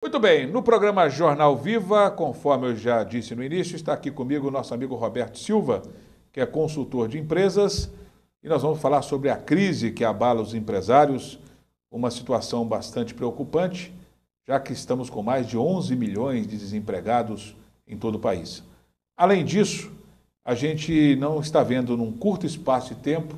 Muito bem, no programa Jornal Viva, conforme eu já disse no início, está aqui comigo o nosso amigo Roberto Silva, que é consultor de empresas, e nós vamos falar sobre a crise que abala os empresários, uma situação bastante preocupante, já que estamos com mais de 11 milhões de desempregados em todo o país. Além disso, a gente não está vendo num curto espaço de tempo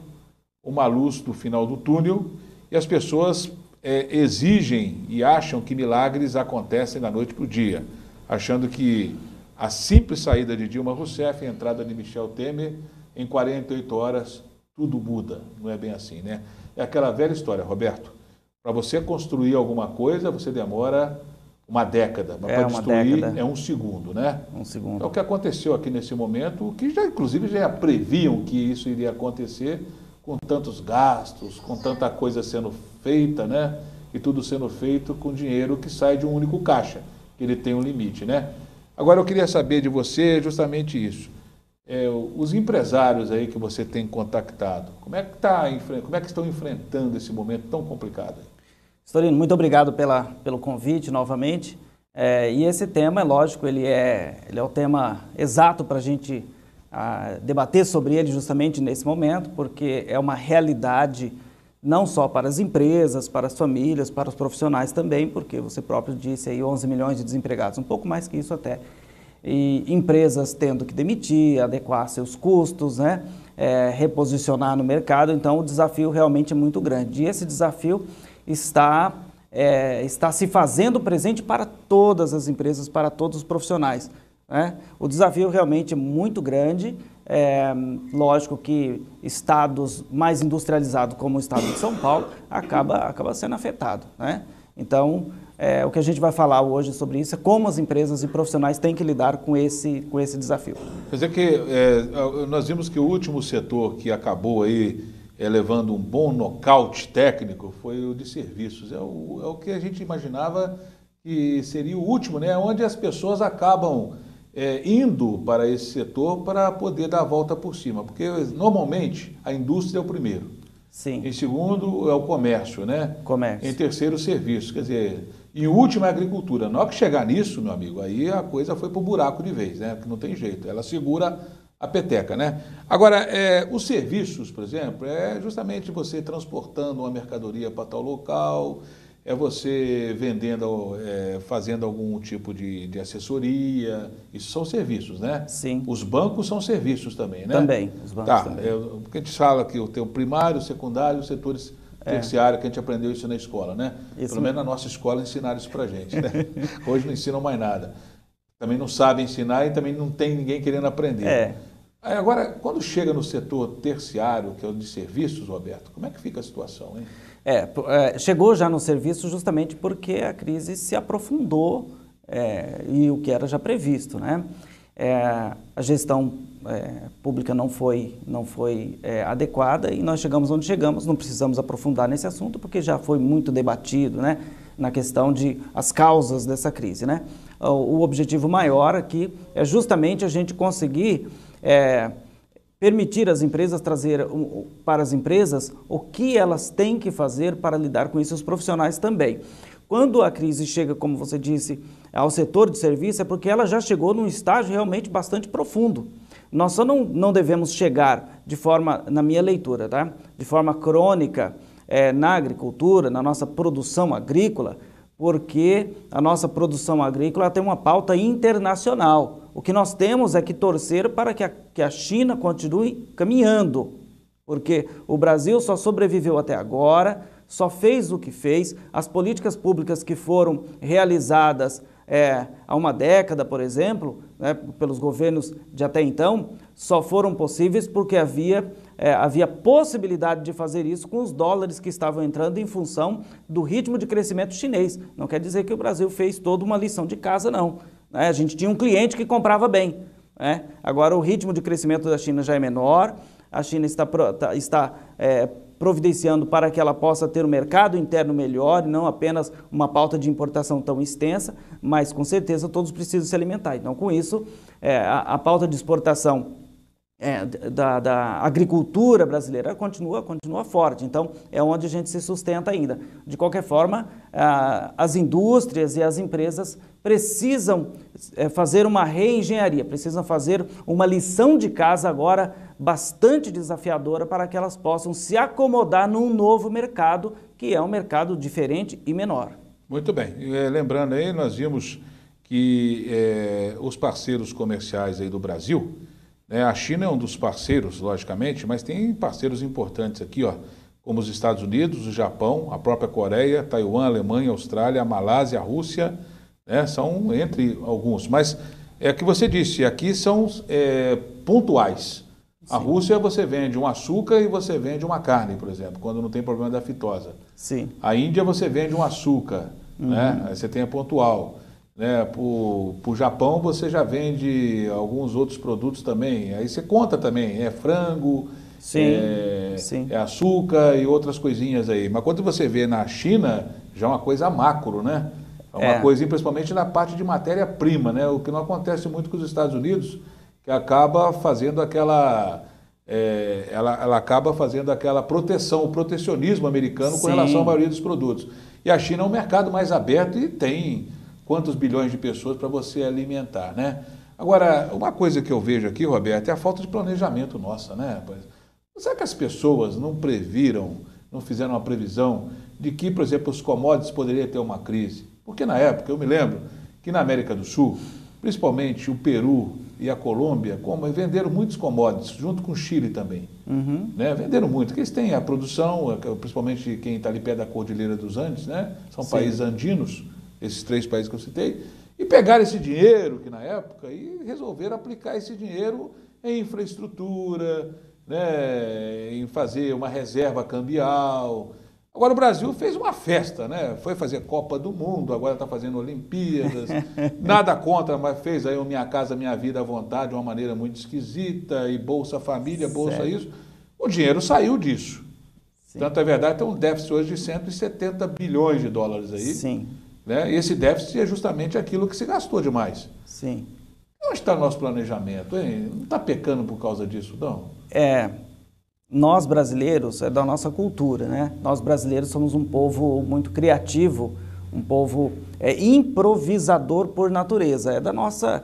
uma luz do final do túnel e as pessoas exigem e acham que milagres acontecem da noite para o dia, achando que a simples saída de Dilma Rousseff e a entrada de Michel Temer, em 48 horas, tudo muda. Não é bem assim, né? É aquela velha história, Roberto. Para você construir alguma coisa, você demora uma década, mas para destruir é um segundo, né? Um segundo. É o que aconteceu aqui nesse momento, que já inclusive já previam que isso iria acontecer, com tantos gastos, com tanta coisa sendo feita, né? E tudo sendo feito com dinheiro que sai de um único caixa, que ele tem um limite, né? Agora eu queria saber de você justamente isso. Os empresários aí que você tem contactado, como é que estão enfrentando esse momento tão complicado? Storino, muito obrigado pelo convite novamente. E esse tema, é lógico, ele é o tema exato para a gente debater sobre ele justamente nesse momento, porque é uma realidade não só para as empresas, para as famílias, para os profissionais também, porque você próprio disse aí 11 milhões de desempregados, um pouco mais que isso até. E empresas tendo que demitir, adequar seus custos, né? Reposicionar no mercado, então o desafio realmente é muito grande. E esse desafio está se fazendo presente para todas as empresas, para todos os profissionais, né? O desafio realmente é muito grande. Lógico que estados mais industrializados, como o estado de São Paulo, acaba sendo afetado, né? Então, o que a gente vai falar hoje sobre isso é como as empresas e profissionais têm que lidar com esse desafio. Quer dizer que nós vimos que o último setor que acabou aí levando um bom nocaute técnico foi o de serviços. É o que a gente imaginava que seria o último, né? Onde as pessoas acabam indo para esse setor para poder dar a volta por cima, porque normalmente a indústria é o primeiro. Sim. Em segundo é o comércio, né? Comércio. Em terceiro o serviço, quer dizer, em último é a agricultura. Na hora que chegar nisso, meu amigo, aí a coisa foi para o buraco de vez, né? Porque não tem jeito, ela segura a peteca, né? Agora, os serviços, por exemplo, é justamente você transportando uma mercadoria para tal local, é você vendendo, fazendo algum tipo de assessoria, isso são serviços, né? Sim. Os bancos são serviços também, né? Também, os bancos também. Porque a gente fala que tem o primário, o secundário, os setores terciários, que a gente aprendeu isso na escola, né? Isso Pelo menos na nossa escola ensinaram isso pra gente, né? Hoje não ensinam mais nada. Também não sabem ensinar e também não tem ninguém querendo aprender. Agora, quando chega no setor terciário, que é o de serviços, Roberto, como é que fica a situação, hein? Chegou já no serviço justamente porque a crise se aprofundou e o que era já previsto, né? A gestão pública não foi adequada e nós chegamos onde chegamos. Não precisamos aprofundar nesse assunto porque já foi muito debatido, né? Na questão de as causas dessa crise, né? O objetivo maior aqui é justamente a gente conseguir permitir às empresas trazer para as empresas o que elas têm que fazer para lidar com isso, os profissionais também. Quando a crise chega, como você disse, ao setor de serviço, é porque ela já chegou num estágio realmente bastante profundo. Nós só não devemos chegar de forma, na minha leitura, tá? De forma crônica na agricultura, na nossa produção agrícola, porque a nossa produção agrícola tem uma pauta internacional. O que nós temos é que torcer para que a China continue caminhando, porque o Brasil só sobreviveu até agora, só fez o que fez, as políticas públicas que foram realizadas há uma década, por exemplo, né, pelos governos de até então, só foram possíveis porque havia possibilidade de fazer isso com os dólares que estavam entrando em função do ritmo de crescimento chinês. Não quer dizer que o Brasil fez toda uma lição de casa, não. A gente tinha um cliente que comprava bem, né? Agora o ritmo de crescimento da China já é menor, a China está providenciando para que ela possa ter um mercado interno melhor e não apenas uma pauta de importação tão extensa, mas com certeza todos precisam se alimentar. Então, com isso, a pauta de exportação da agricultura brasileira continua forte. Então, é onde a gente se sustenta ainda. De qualquer forma, as indústrias e as empresas precisam fazer uma reengenharia, precisam fazer uma lição de casa agora bastante desafiadora para que elas possam se acomodar num novo mercado, que é um mercado diferente e menor. Muito bem. Lembrando aí, nós vimos que os parceiros comerciais aí do Brasil, a China é um dos parceiros, logicamente, mas tem parceiros importantes aqui, ó, como os Estados Unidos, o Japão, a própria Coreia, Taiwan, Alemanha, Austrália, a Malásia, a Rússia, são entre alguns. Mas é o que você disse, aqui são pontuais. Sim. A Rússia você vende um açúcar e você vende uma carne, por exemplo, quando não tem problema da fitose. Sim. A Índia você vende um açúcar, aí você tem a pontual. Para o Japão você já vende alguns outros produtos também, aí você conta também, frango, sim. É açúcar e outras coisinhas aí. Mas quando você vê na China, já é uma coisa macro, né? É uma coisinha principalmente na parte de matéria-prima, né? O que não acontece muito com os Estados Unidos, que acaba fazendo aquela... ela acaba fazendo aquela proteção, o protecionismo americano com relação à maioria dos produtos. E a China é um mercado mais aberto e tem... quantos bilhões de pessoas para você alimentar, né? Agora, uma coisa que eu vejo aqui, Roberto, é a falta de planejamento nossa, né, rapaz? Será que as pessoas não previram, não fizeram uma previsão de que, por exemplo, os commodities poderiam ter uma crise? Porque na época, eu me lembro que na América do Sul, principalmente o Peru e a Colômbia, venderam muitos commodities, junto com o Chile também. Né? Venderam muito, porque eles têm a produção, principalmente quem está ali perto da Cordilheira dos Andes, né? São países andinos, esses 3 países que eu citei, e pegaram esse dinheiro, que na época, e resolveram aplicar esse dinheiro em infraestrutura, né, em fazer uma reserva cambial. Agora o Brasil fez uma festa, né? Foi fazer Copa do Mundo, agora está fazendo Olimpíadas, nada contra, mas fez aí o Minha Casa Minha Vida à vontade, de uma maneira muito esquisita, e Bolsa Família, Bolsa isso. O dinheiro saiu disso. Sim. Tanto é verdade, tem um déficit hoje de 170 bilhões de dólares aí. Sim. Né? E esse déficit é justamente aquilo que se gastou demais. Sim. Onde está o nosso planejamento, hein? Não está pecando por causa disso, não? Nós brasileiros, é da nossa cultura, né? Nós brasileiros somos um povo muito criativo, um povo improvisador por natureza. É da nossa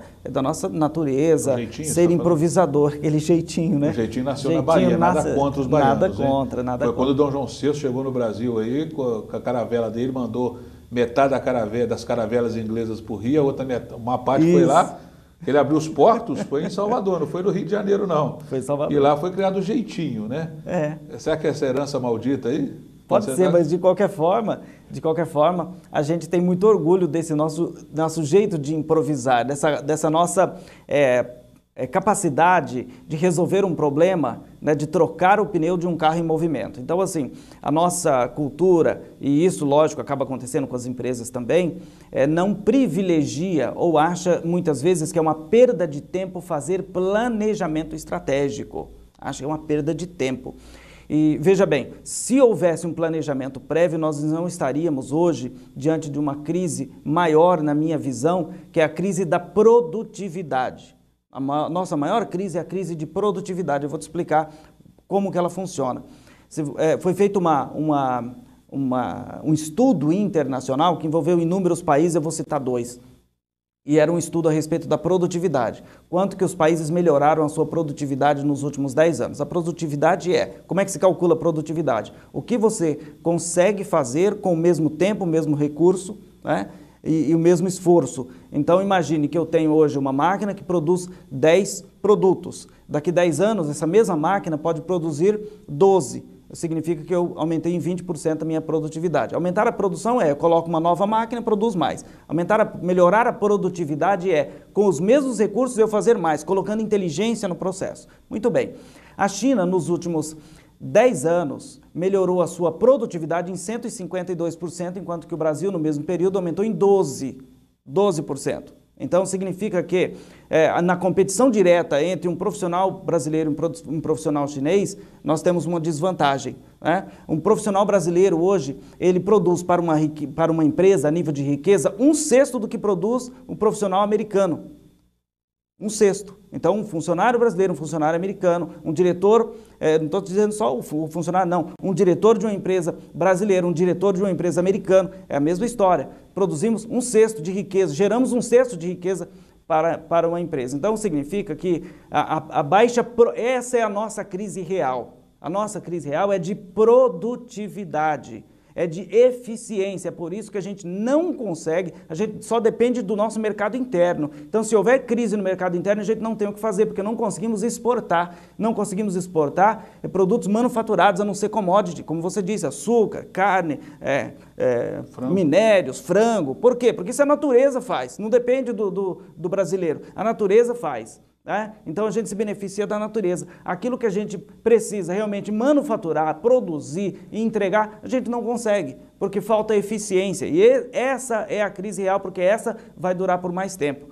natureza ser improvisador, aquele jeitinho, né? O jeitinho nasceu na Bahia, nada contra os baianos. Nada contra, nada contra. Foi quando Dom João VI chegou no Brasil aí, com a caravela dele, mandou metade das caravelas inglesas para o Rio, a outra uma parte foi lá, ele abriu os portos, foi em Salvador, não foi no Rio de Janeiro, não. Foi em Salvador. E lá foi criado o jeitinho, né? Será que é essa herança maldita aí? Pode ser, mas de qualquer forma, a gente tem muito orgulho desse nosso jeito de improvisar, dessa nossa capacidade de resolver um problema, né, de trocar o pneu de um carro em movimento. Então, assim, a nossa cultura, e isso, lógico, acaba acontecendo com as empresas também, não privilegia ou acha, muitas vezes, que é uma perda de tempo fazer planejamento estratégico. Acha que é uma perda de tempo. E veja bem, se houvesse um planejamento prévio, nós não estaríamos hoje diante de uma crise maior, na minha visão, que é a crise da produtividade. A nossa maior crise é a crise de produtividade. Eu vou te explicar como que ela funciona. Foi feito um estudo internacional que envolveu inúmeros países, eu vou citar 2. E era um estudo a respeito da produtividade. Quanto que os países melhoraram a sua produtividade nos últimos 10 anos. A produtividade como é que se calcula a produtividade? O que você consegue fazer com o mesmo tempo, o mesmo recurso, né? E o mesmo esforço. Então, imagine que eu tenho hoje uma máquina que produz 10 produtos. Daqui 10 anos, essa mesma máquina pode produzir 12. Significa que eu aumentei em 20% a minha produtividade. Aumentar a produção eu coloco uma nova máquina, produz mais. Melhorar a produtividade com os mesmos recursos, eu fazer mais, colocando inteligência no processo. Muito bem. A China, nos últimos 10 anos, melhorou a sua produtividade em 152%, enquanto que o Brasil, no mesmo período, aumentou em 12%. Então, significa que na competição direta entre um profissional brasileiro e um profissional chinês, nós temos uma desvantagem. Né? Um profissional brasileiro hoje, ele produz para uma empresa, a nível de riqueza, 1/6 do que produz um profissional americano. um sexto. Então, um funcionário brasileiro, um funcionário americano, um diretor, não estou dizendo só o funcionário, não, um diretor de uma empresa brasileira, um diretor de uma empresa americana, é a mesma história. Produzimos um sexto de riqueza, geramos um sexto de riqueza para uma empresa. Então, significa que essa é a nossa crise real. A nossa crise real é de produtividade, é de eficiência, por isso que a gente não consegue, a gente só depende do nosso mercado interno. Então, se houver crise no mercado interno, a gente não tem o que fazer, porque não conseguimos exportar. Não conseguimos exportar produtos manufaturados, a não ser commodity, como você disse, açúcar, carne, minérios, frango. Por quê? Porque isso a natureza faz, não depende do brasileiro, a natureza faz. Então a gente se beneficia da natureza. Aquilo que a gente precisa realmente manufaturar, produzir e entregar, a gente não consegue, porque falta eficiência. E essa é a crise real, porque essa vai durar por mais tempo.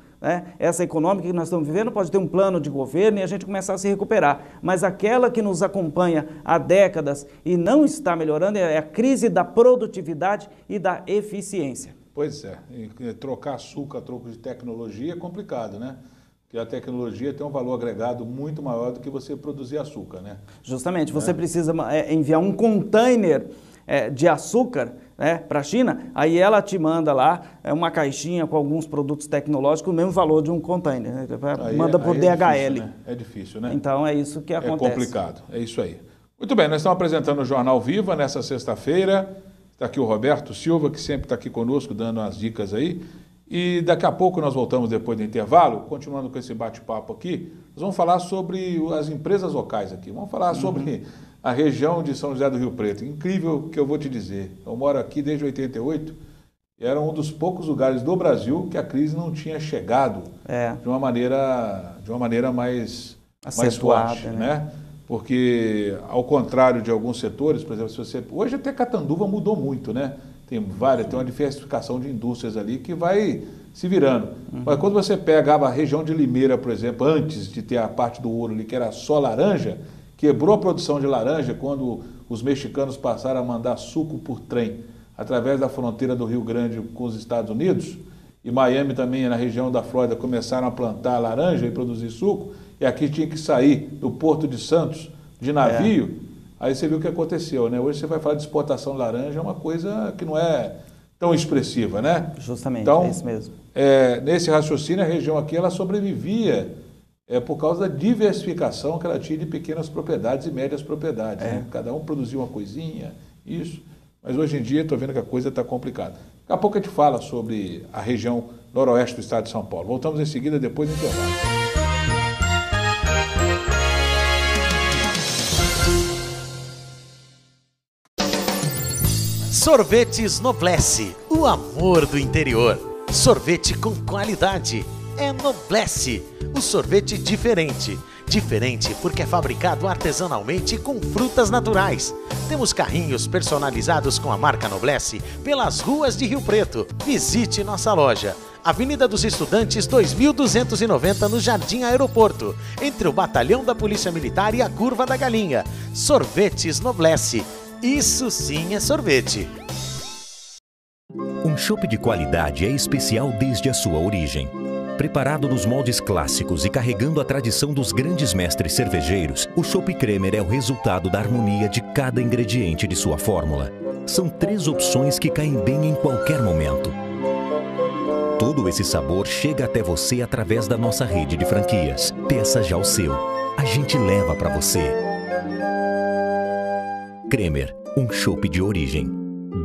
Essa econômica que nós estamos vivendo pode ter um plano de governo e a gente começar a se recuperar. Mas aquela que nos acompanha há décadas e não está melhorando é a crise da produtividade e da eficiência. Pois é, e trocar açúcar a troco de tecnologia é complicado, né? Porque a tecnologia tem um valor agregado muito maior do que você produzir açúcar, né? Justamente, você precisa enviar um container de açúcar para a China, aí ela te manda lá uma caixinha com alguns produtos tecnológicos, o mesmo valor de um container, né? Manda por DHL. Difícil, né? É difícil, né? Então é isso que acontece. É complicado, é isso aí. Muito bem, nós estamos apresentando o Jornal Viva nessa sexta-feira. Está aqui o Roberto Silva, que sempre está aqui conosco, dando as dicas aí. E daqui a pouco nós voltamos depois do intervalo, continuando com esse bate-papo aqui, nós vamos falar sobre as empresas locais aqui, vamos falar sobre a região de São José do Rio Preto. Incrível que eu vou te dizer, eu moro aqui desde 88 e era um dos poucos lugares do Brasil que a crise não tinha chegado de uma maneira mais forte, né? Porque ao contrário de alguns setores, por exemplo, hoje até Catanduva mudou muito, né? Tem uma diversificação de indústrias ali que vai se virando. Mas quando você pega a região de Limeira, por exemplo, antes de ter a parte do ouro ali, que era só laranja, quebrou a produção de laranja quando os mexicanos passaram a mandar suco por trem através da fronteira do Rio Grande com os Estados Unidos, e Miami também, na região da Flórida, começaram a plantar laranja e produzir suco, e aqui tinha que sair do Porto de Santos de navio. Aí você viu o que aconteceu, né? Hoje você vai falar de exportação de laranja, é uma coisa que não é tão expressiva, né? Justamente, então, é isso mesmo. Nesse raciocínio, a região aqui, ela sobrevivia por causa da diversificação que ela tinha de pequenas propriedades e médias propriedades. Né? Cada um produzia uma coisinha, isso. Mas hoje em dia, estou vendo que a coisa está complicada. Daqui a pouco a gente fala sobre a região noroeste do estado de São Paulo. Voltamos em seguida, depois do intervalo. Sorvetes Noblesse, o amor do interior. Sorvete com qualidade. É Noblesse, o sorvete diferente. Diferente porque é fabricado artesanalmente com frutas naturais. Temos carrinhos personalizados com a marca Noblesse pelas ruas de Rio Preto. Visite nossa loja. Avenida dos Estudantes 2290 no Jardim Aeroporto, entre o Batalhão da Polícia Militar e a Curva da Galinha. Sorvetes Noblesse. Isso sim é sorvete. Um chopp de qualidade é especial desde a sua origem. Preparado nos moldes clássicos e carregando a tradição dos grandes mestres cervejeiros, o chopp Cremer é o resultado da harmonia de cada ingrediente de sua fórmula. São 3 opções que caem bem em qualquer momento. Todo esse sabor chega até você através da nossa rede de franquias. Peça já o seu. A gente leva para você. Cremer, um chopp de origem.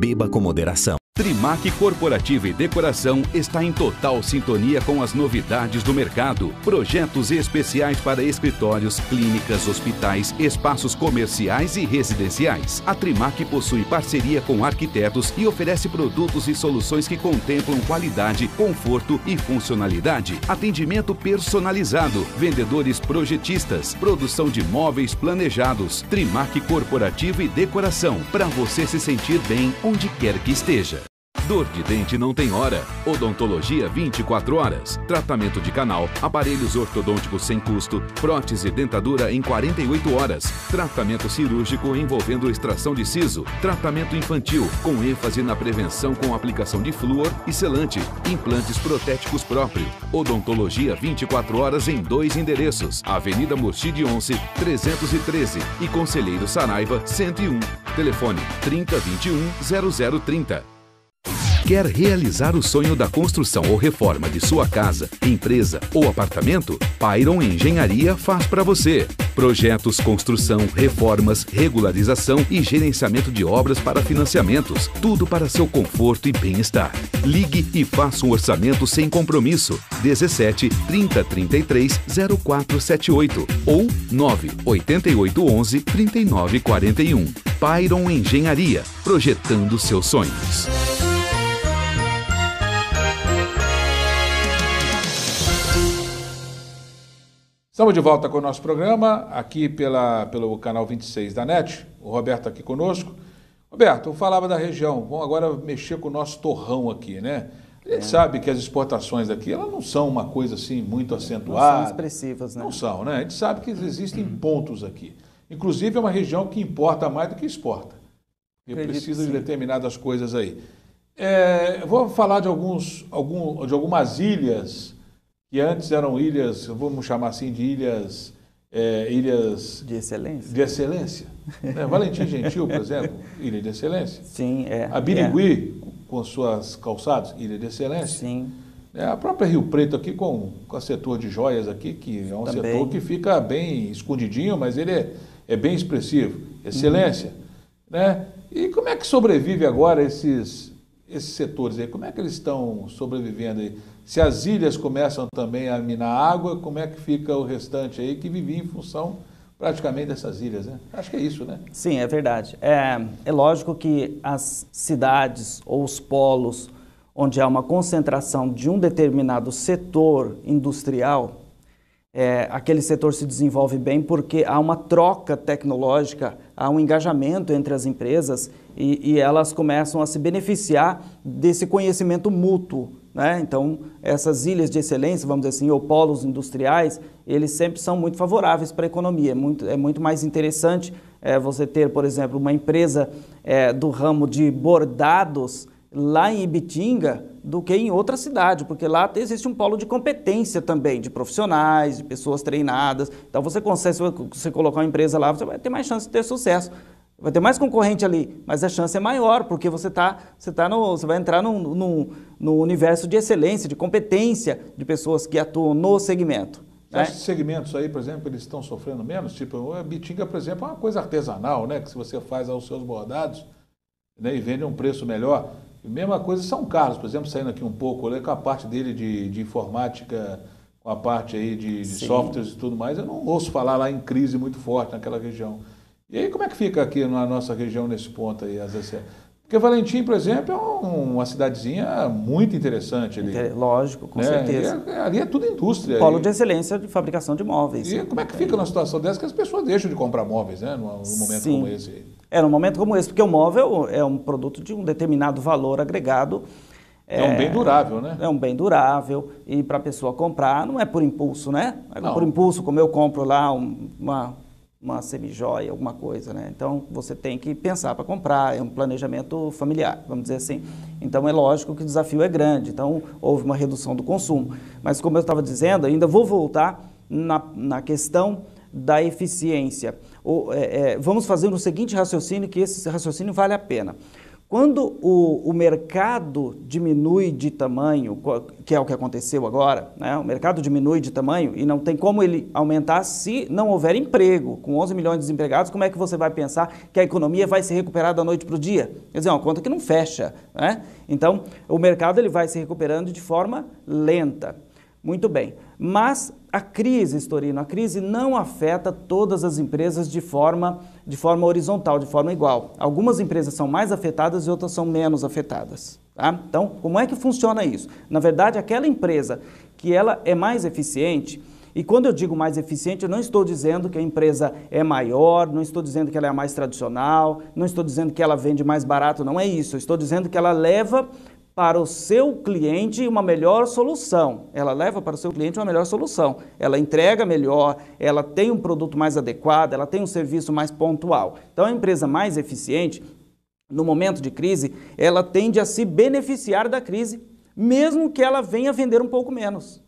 Beba com moderação. Trimac Corporativa e Decoração está em total sintonia com as novidades do mercado. Projetos especiais para escritórios, clínicas, hospitais, espaços comerciais e residenciais. A Trimac possui parceria com arquitetos e oferece produtos e soluções que contemplam qualidade, conforto e funcionalidade. Atendimento personalizado, vendedores projetistas, produção de móveis planejados. Trimac Corporativa e Decoração, para você se sentir bem onde quer que esteja. Dor de dente não tem hora. Odontologia 24 horas. Tratamento de canal, aparelhos ortodônticos sem custo, prótese e dentadura em 48 horas. Tratamento cirúrgico envolvendo extração de siso. Tratamento infantil, com ênfase na prevenção com aplicação de flúor e selante. Implantes protéticos próprio. Odontologia 24 horas em 2 endereços. Avenida Murchide 11, 313 e Conselheiro Saraiva 101. Telefone 3021-0030. Quer realizar o sonho da construção ou reforma de sua casa, empresa ou apartamento? Pyron Engenharia faz para você. Projetos, construção, reformas, regularização e gerenciamento de obras para financiamentos. Tudo para seu conforto e bem-estar. Ligue e faça um orçamento sem compromisso. 17 30 33 0478 ou 9 88 11 39 41. Pyron Engenharia, projetando seus sonhos. Estamos de volta com o nosso programa, aqui pelo canal 26 da NET. O Roberto aqui conosco. Roberto, eu falava da região, vamos agora mexer com o nosso torrão aqui, né? A gente sabe que as exportações aqui, elas não são uma coisa assim muito acentuada. Não são expressivas, né? Não são, né? A gente sabe que existem pontos aqui. Inclusive é uma região que importa mais do que exporta. E precisa de determinadas coisas aí. Vou falar de algumas ilhas que antes eram ilhas, vamos chamar assim de ilhas de excelência. De excelência. Né? Valentim Gentil, por exemplo, ilha de excelência. Sim, A Birigui, com suas calçadas, ilha de excelência. Sim. A própria Rio Preto aqui, com o setor de joias aqui, que é um setor que fica bem escondidinho, mas ele é bem expressivo. Excelência. Né? E como é que sobrevive agora esses setores aí? Como é que eles estão sobrevivendo aí? Se as ilhas começam também a minar água, como é que fica o restante aí que vivia em função praticamente dessas ilhas, né? Acho que é isso, né? Sim, é verdade. É lógico que as cidades ou os polos onde há uma concentração de um determinado setor industrial, aquele setor se desenvolve bem porque há uma troca tecnológica, há um engajamento entre as empresas e elas começam a se beneficiar desse conhecimento mútuo, né? Então, essas ilhas de excelência, vamos dizer assim, ou polos industriais, eles sempre são muito favoráveis para a economia. É muito mais interessante você ter, por exemplo, uma empresa do ramo de bordados lá em Ibitinga do que em outra cidade, porque lá existe um polo de competência também, de profissionais, de pessoas treinadas. Então, você consegue, se você colocar uma empresa lá, você vai ter mais chance de ter sucesso. Vai ter mais concorrente ali, mas a chance é maior, porque você vai entrar no universo de excelência, de competência de pessoas que atuam no segmento. Você acha que segmentos aí, por exemplo, eles estão sofrendo menos? Tipo, a Bitinga, por exemplo, é uma coisa artesanal, né? Que se você faz aos seus bordados, né, e vende a um preço melhor. E mesma coisa São Carlos, por exemplo, saindo aqui um pouco, com a parte dele de informática, com a parte aí de softwares e tudo mais, eu não ouço falar lá em crise muito forte naquela região. E aí, como é que fica aqui na nossa região nesse ponto aí? Porque Valentim, por exemplo, é uma cidadezinha muito interessante ali. Lógico, com certeza. Ali é tudo indústria. Polo de excelência de fabricação de móveis. E como é que fica numa situação dessa que as pessoas deixam de comprar móveis, né? Num momento como esse? Num momento como esse, porque o móvel é um produto de um determinado valor agregado. É um bem durável, né? É um bem durável e para a pessoa comprar não é por impulso, né? Não. Por impulso, como eu compro lá uma semijoia, alguma coisa, né? Então, você tem que pensar para comprar, é um planejamento familiar, vamos dizer assim. Então, é lógico que o desafio é grande, então houve uma redução do consumo. Mas, como eu estava dizendo, ainda vou voltar na questão da eficiência. Vamos fazer o seguinte raciocínio, que esse raciocínio vale a pena. Quando o mercado diminui de tamanho, que é o que aconteceu agora, né? O mercado diminui de tamanho e não tem como ele aumentar se não houver emprego. Com 11 milhões de desempregados, como é que você vai pensar que a economia vai se recuperar da noite para o dia? Quer dizer, é uma conta que não fecha, né? Então, o mercado ele vai se recuperando de forma lenta. Muito bem, mas a crise, Storino, a crise não afeta todas as empresas de forma horizontal, de forma igual. Algumas empresas são mais afetadas e outras são menos afetadas. Tá? Então, como é que funciona isso? Na verdade, aquela empresa que ela é mais eficiente, e quando eu digo mais eficiente, eu não estou dizendo que a empresa é maior, não estou dizendo que ela é mais tradicional, não estou dizendo que ela vende mais barato, não é isso. Eu estou dizendo que ela leva para o seu cliente uma melhor solução. Ela leva para o seu cliente uma melhor solução. Ela entrega melhor, ela tem um produto mais adequado, ela tem um serviço mais pontual. Então, a empresa mais eficiente, no momento de crise, ela tende a se beneficiar da crise, mesmo que ela venha vender um pouco menos.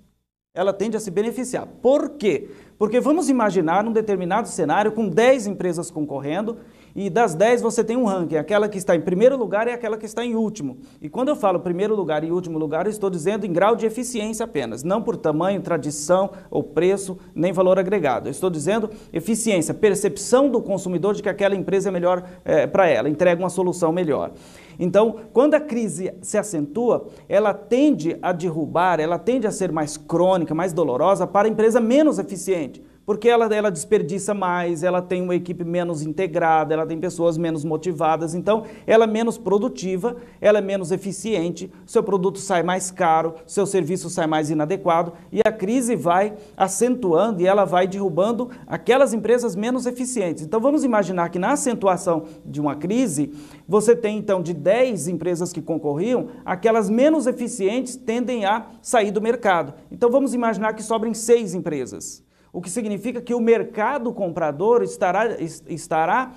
Ela tende a se beneficiar. Por quê? Porque vamos imaginar um determinado cenário com 10 empresas concorrendo e das 10 você tem um ranking. Aquela que está em primeiro lugar é aquela que está em último. E quando eu falo primeiro lugar e último lugar, eu estou dizendo em grau de eficiência apenas. Não por tamanho, tradição ou preço, nem valor agregado. Eu estou dizendo eficiência, percepção do consumidor de que aquela empresa é melhor para ela, entrega uma solução melhor. Então, quando a crise se acentua, ela tende a derrubar, ela tende a ser mais crônica, mais dolorosa para a empresa menos eficiente, porque ela desperdiça mais, ela tem uma equipe menos integrada, ela tem pessoas menos motivadas, então ela é menos produtiva, ela é menos eficiente, seu produto sai mais caro, seu serviço sai mais inadequado e a crise vai acentuando e ela vai derrubando aquelas empresas menos eficientes. Então vamos imaginar que na acentuação de uma crise, você tem então de 10 empresas que concorriam, aquelas menos eficientes tendem a sair do mercado. Então vamos imaginar que sobrem 6 empresas. O que significa que o mercado comprador estará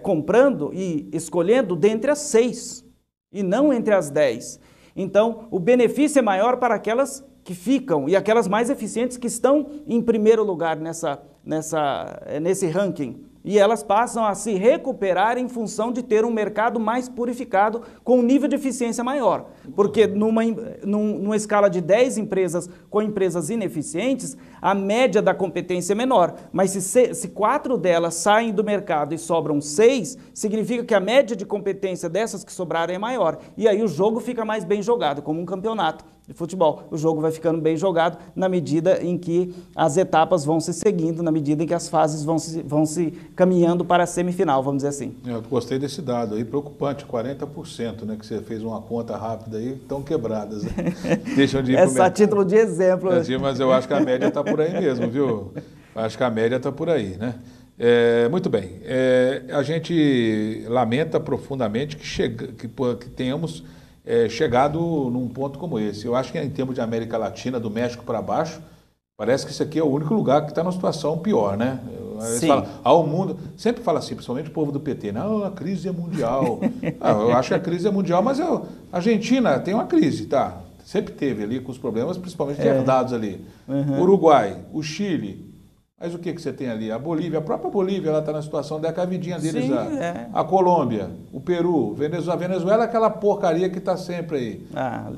comprando e escolhendo dentre as 6 e não entre as 10. Então, o benefício é maior para aquelas que ficam e aquelas mais eficientes que estão em primeiro lugar nesse ranking. E elas passam a se recuperar em função de ter um mercado mais purificado com um nível de eficiência maior. Porque numa escala de 10 empresas com empresas ineficientes, a média da competência é menor. Mas se 4 delas saem do mercado e sobram 6, significa que a média de competência dessas que sobraram é maior. E aí o jogo fica mais bem jogado, como um campeonato de futebol. O jogo vai ficando bem jogado na medida em que as etapas vão se seguindo, na medida em que as fases vão se caminhando para a semifinal, vamos dizer assim. Eu gostei desse dado aí, preocupante, 40%, né, que você fez uma conta rápida aí, estão quebradas, né? Deixam de ir É só título de exemplo. Mas eu acho que a média está por aí mesmo, viu? Acho que a média está por aí, né? Muito bem. A gente lamenta profundamente que tenhamos chegado num ponto como esse. Eu acho que em termos de América Latina, do México para baixo, parece que isso aqui é o único lugar que está numa situação pior, né? Eles falam, o mundo, sempre fala assim, principalmente o povo do PT, não, a crise é mundial. Eu acho que a crise é mundial, mas a Argentina tem uma crise, tá? Sempre teve ali com os problemas, principalmente herdados ali. Uhum. Uruguai, o Chile, mas o que você tem ali? A Bolívia, a própria Bolívia, ela está na situação da cavidinha deles. Sim, a Colômbia, o Peru, a Venezuela é aquela porcaria que está sempre aí.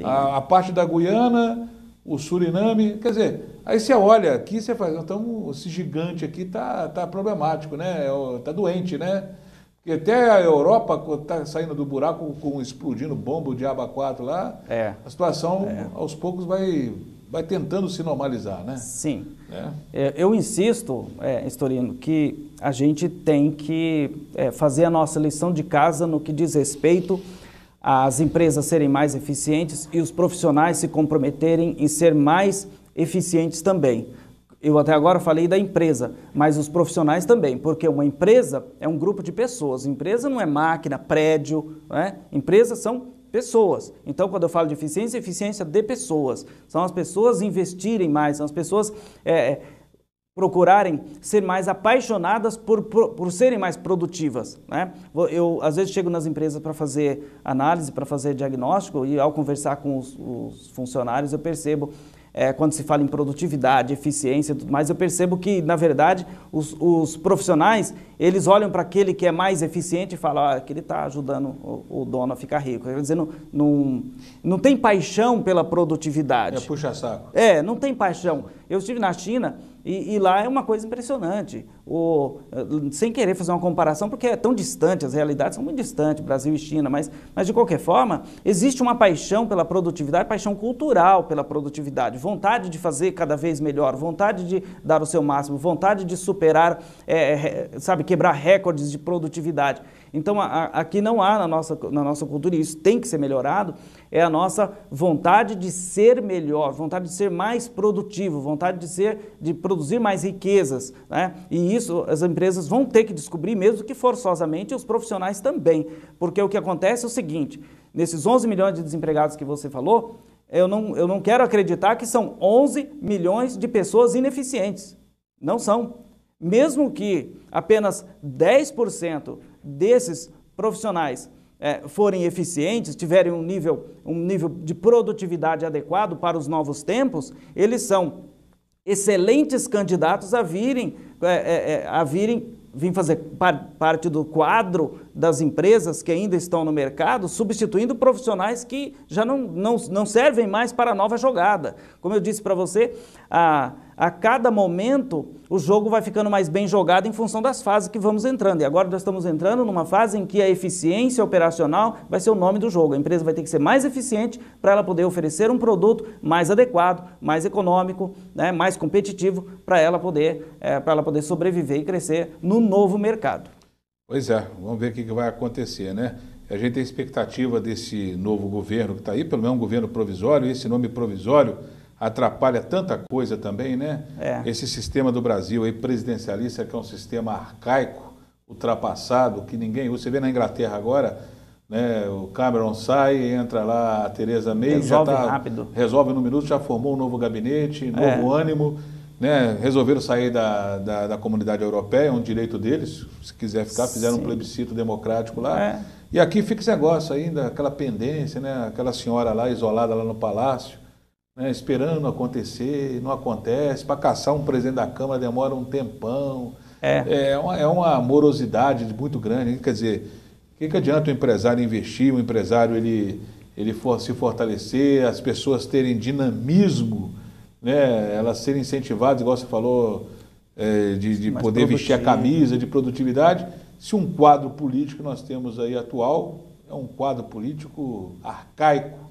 A parte da Guiana, o Suriname, quer dizer, aí você olha aqui, você faz, então esse gigante aqui tá problemático, né? Tá doente, né? Porque até a Europa está saindo do buraco explodindo bomba, o Diabo 4 lá, a situação aos poucos vai tentando se normalizar, né? Sim. Eu insisto, Storino, que a gente tem que fazer a nossa lição de casa no que diz respeito às empresas serem mais eficientes e os profissionais se comprometerem em ser mais eficientes também. Eu até agora falei da empresa, mas os profissionais também, porque uma empresa é um grupo de pessoas. Empresa não é máquina, prédio, né? Empresas são pessoas. Então, quando eu falo de eficiência, eficiência de pessoas. São as pessoas investirem mais, são as pessoas procurarem ser mais apaixonadas por serem mais produtivas, né? Eu, às vezes, chego nas empresas para fazer análise, para fazer diagnóstico, e ao conversar com os funcionários, eu percebo, quando se fala em produtividade, eficiência e tudo mais, eu percebo que, na verdade, os profissionais, eles olham para aquele que é mais eficiente e falam que ele está ajudando o dono a ficar rico. Quer dizer, não tem paixão pela produtividade. Puxa saco. Não tem paixão. Eu estive na China e lá é uma coisa impressionante. Sem querer fazer uma comparação, porque é tão distante, as realidades são muito distantes, Brasil e China, mas de qualquer forma, existe uma paixão pela produtividade, paixão cultural pela produtividade, vontade de fazer cada vez melhor, vontade de dar o seu máximo, vontade de superar, quebrar recordes de produtividade. Então, aqui não há na nossa cultura, e isso tem que ser melhorado, é a nossa vontade de ser melhor, vontade de ser mais produtivo, vontade de produzir mais riquezas, né? E isso as empresas vão ter que descobrir, mesmo que forçosamente, e os profissionais também, porque o que acontece é o seguinte, nesses 11 milhões de desempregados que você falou, eu não quero acreditar que são 11 milhões de pessoas ineficientes, não são. Mesmo que apenas 10% desses profissionais forem eficientes, tiverem um nível de produtividade adequado para os novos tempos, eles são excelentes candidatos a virem fazer parte do quadro das empresas que ainda estão no mercado, substituindo profissionais que já não servem mais para a nova jogada. Como eu disse para você, a cada momento o jogo vai ficando mais bem jogado em função das fases que vamos entrando. E agora nós estamos entrando numa fase em que a eficiência operacional vai ser o nome do jogo. A empresa vai ter que ser mais eficiente para ela poder oferecer um produto mais adequado, mais econômico, né, mais competitivo, para ela poder sobreviver e crescer no novo mercado. Pois é, vamos ver o que vai acontecer, né? A gente tem expectativa desse novo governo que está aí, pelo menos um governo provisório, e esse nome provisório atrapalha tanta coisa também, né? Esse sistema do Brasil aí, presidencialista, que é um sistema arcaico, ultrapassado, que ninguém usa. Você vê na Inglaterra agora, né? O Cameron sai, entra lá a Theresa May, resolve rápido. Resolve no minuto, já formou um novo gabinete, novo ânimo, né? Resolveram sair da comunidade europeia, é um direito deles, se quiser ficar, fizeram um plebiscito democrático lá. E aqui fica esse negócio ainda, aquela pendência, né? Aquela senhora lá, isolada lá no palácio, né, esperando acontecer, não acontece. Para caçar um presidente da Câmara demora um tempão. É uma morosidade muito grande. Quer dizer, o que adianta o empresário investir, o empresário ele se fortalecer, as pessoas terem dinamismo, né, elas serem incentivadas, igual você falou, de poder vestir a camisa, de produtividade, se um quadro político que nós temos aí atual é um quadro político arcaico,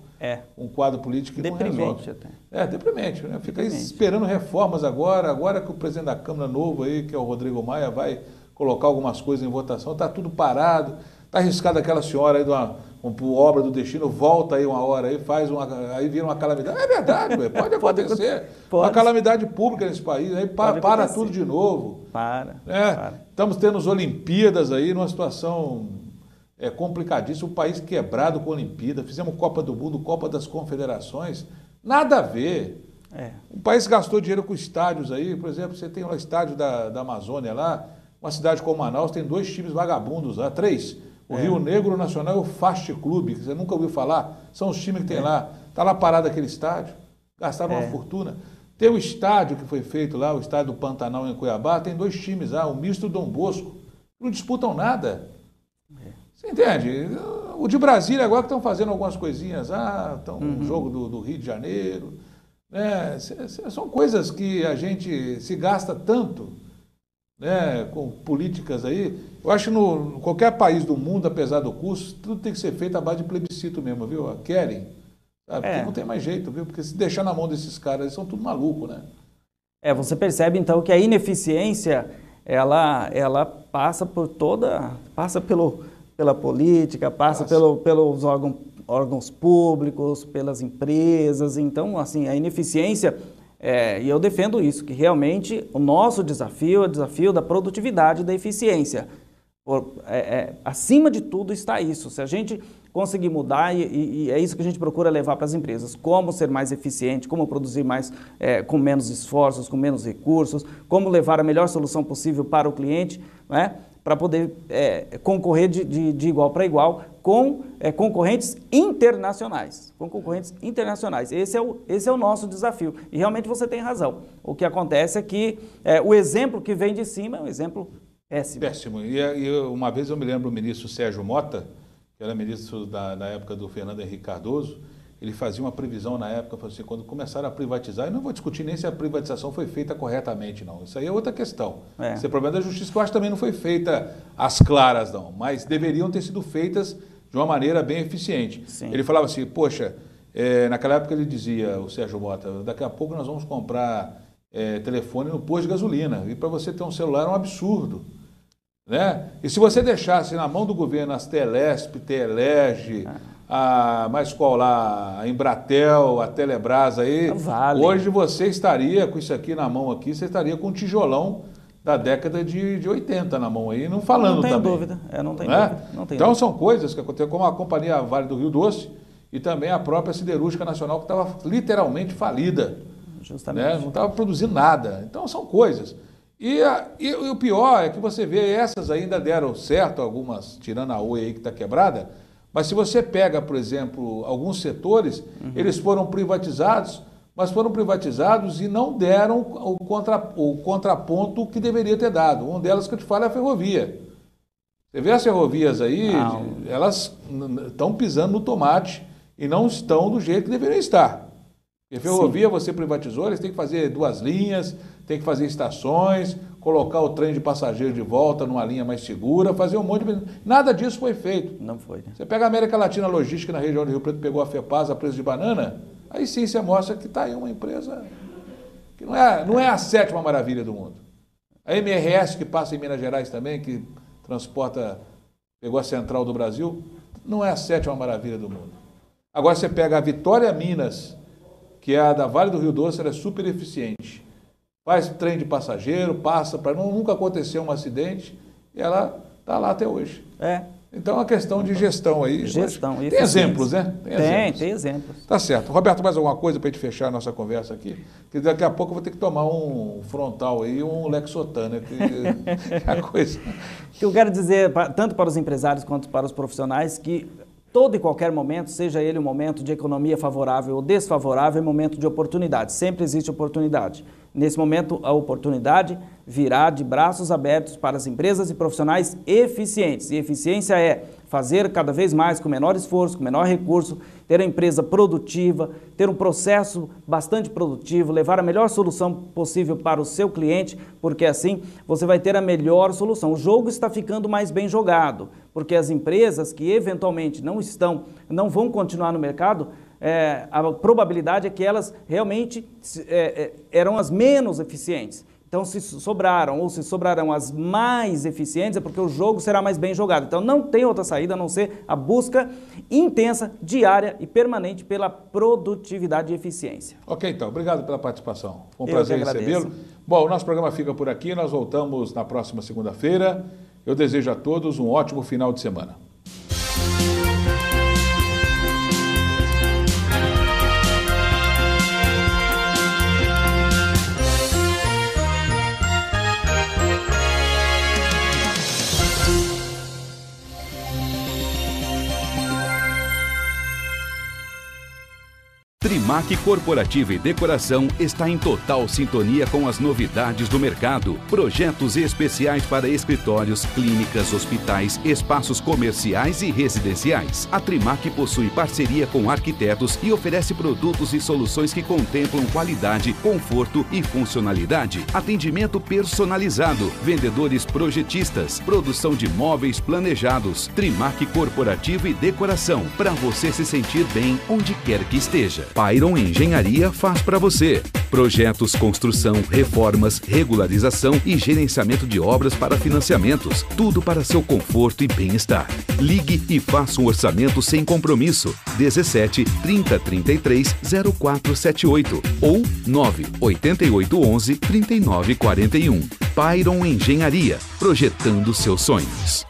um quadro político que não resolve. Até. Deprimente, né? Fica aí esperando reformas agora que o presidente da Câmara novo aí, que é o Rodrigo Maia, vai colocar algumas coisas em votação, está tudo parado, está arriscado aquela senhora aí de uma obra do destino, volta aí uma hora aí, aí vira uma calamidade. É verdade, pode acontecer. Uma calamidade pública nesse país, aí para tudo de novo. Para. Estamos tendo as Olimpíadas aí numa situação complicadíssima, o país quebrado com a Olimpíada, fizemos Copa do Mundo, Copa das Confederações, nada a ver. O país gastou dinheiro com estádios aí, por exemplo, você tem lá o estádio da Amazônia lá, uma cidade como Manaus tem 2 times vagabundos lá, 3. O Rio Negro Nacional e o Fast Clube, que você nunca ouviu falar, são os times que tem lá. Está lá parado aquele estádio, gastaram uma fortuna. Tem o estádio que foi feito lá, o estádio do Pantanal em Cuiabá, tem 2 times lá, o Misto e o Dom Bosco, não disputam nada. Você entende? O de Brasília agora que estão fazendo algumas coisinhas, estão no jogo do Rio de Janeiro, né? São coisas que a gente se gasta tanto, né, com políticas aí. Eu acho que qualquer país do mundo, apesar do custo, tudo tem que ser feito à base de plebiscito mesmo, viu? Querem, sabe? Porque não tem mais jeito, viu? Porque se deixar na mão desses caras, eles são tudo maluco, né? Você percebe então que a ineficiência, ela passa pela política, passa pelos órgãos públicos, pelas empresas. Então, assim, a ineficiência, e eu defendo isso, que realmente o nosso desafio é o desafio da produtividade e da eficiência. Acima de tudo está isso. Se a gente conseguir mudar, e é isso que a gente procura levar para as empresas, como ser mais eficiente, como produzir mais com menos esforços, com menos recursos, como levar a melhor solução possível para o cliente, né? Para poder concorrer de igual para igual com concorrentes internacionais. Esse é o nosso desafio. E realmente você tem razão. O que acontece é que o exemplo que vem de cima é um exemplo péssimo. Péssimo. E uma vez eu me lembro do ministro Sérgio Mota, que era ministro na época do Fernando Henrique Cardoso, ele fazia uma previsão na época, falou assim, quando começaram a privatizar, e não vou discutir nem se a privatização foi feita corretamente, não. Isso aí é outra questão. Esse é o problema da justiça, que eu acho que também não foi feita às claras, não. Mas deveriam ter sido feitas de uma maneira bem eficiente. Sim. Ele falava assim, poxa, naquela época ele dizia, o Sérgio Mota, daqui a pouco nós vamos comprar telefone no posto de gasolina. E para você ter um celular é um absurdo. né? E se você deixasse na mão do governo as Telesp, Telerge, mais qual lá, a Embratel, a Telebrás aí, Vale. Hoje você estaria com isso aqui na mão aqui, você estaria com um tijolão da década de 80 na mão aí, não falando também. Não tem dúvida, não tem né? dúvida. Não tem então dúvida. são coisas que acontecem, como a Companhia Vale do Rio Doce e também a própria Siderúrgica Nacional, que estava literalmente falida. Justamente. Né? Não estava produzindo nada. Então são coisas. E o pior é que você vê, essas ainda deram certo, algumas, tirando a Oi aí que está quebrada, mas se você pega, por exemplo, alguns setores, eles foram privatizados, mas foram privatizados e não deram o contraponto que deveria ter dado. Um delas que eu te falo é a ferrovia. Você vê as ferrovias aí, elas estão pisando no tomate e não estão do jeito que deveriam estar. Porque ferrovia você privatizou, eles têm que fazer 2 linhas, tem que fazer estações, colocar o trem de passageiro de volta numa linha mais segura, fazer um monte de... Nada disso foi feito. Não foi. Né? Você pega a América Latina Logística na região do Rio Preto, pegou a FEPAS a preço de banana, aí sim você mostra que está aí uma empresa que não é a 7ª maravilha do mundo. A MRS, que passa em Minas Gerais também, que transporta, pegou a central do Brasil, não é a 7ª maravilha do mundo. Agora você pega a Vitória Minas, que é a da Vale do Rio Doce, ela é super eficiente. Faz trem de passageiro, passa, nunca aconteceu um acidente, e ela está lá até hoje. Então é uma questão de gestão aí. Gestão. Tem exemplos, né? Tem exemplos. Tá certo. Roberto, mais alguma coisa para a gente fechar a nossa conversa aqui? Porque daqui a pouco eu vou ter que tomar um frontal aí, um Lexotan, né? Que é a coisa. O que eu quero dizer, tanto para os empresários quanto para os profissionais, que todo e qualquer momento, seja ele um momento de economia favorável ou desfavorável, é momento de oportunidade. Sempre existe oportunidade. Nesse momento, a oportunidade virá de braços abertos para as empresas e profissionais eficientes. E eficiência é fazer cada vez mais com menor esforço, com menor recurso, ter a empresa produtiva, ter um processo bastante produtivo, levar a melhor solução possível para o seu cliente, porque assim você vai ter a melhor solução. O jogo está ficando mais bem jogado, porque as empresas que eventualmente não vão continuar no mercado, a probabilidade é que elas realmente eram as menos eficientes. Então, se sobraram ou se sobrarão as mais eficientes, é porque o jogo será mais bem jogado. Então, não tem outra saída a não ser a busca intensa, diária e permanente pela produtividade e eficiência. Ok, então. Obrigado pela participação. Foi um prazer recebê-lo. Bom, o nosso programa fica por aqui. Nós voltamos na próxima segunda-feira. Eu desejo a todos um ótimo final de semana. Trimac Corporativa e Decoração está em total sintonia com as novidades do mercado. Projetos especiais para escritórios, clínicas, hospitais, espaços comerciais e residenciais. A Trimac possui parceria com arquitetos e oferece produtos e soluções que contemplam qualidade, conforto e funcionalidade. Atendimento personalizado, vendedores projetistas, produção de móveis planejados. Trimac Corporativa e Decoração, para você se sentir bem onde quer que esteja. Pyron Engenharia faz para você. Projetos, construção, reformas, regularização e gerenciamento de obras para financiamentos. Tudo para seu conforto e bem-estar. Ligue e faça um orçamento sem compromisso. 17 30 33 0478 ou 9 88 11 39 41. Pyron Engenharia, projetando seus sonhos.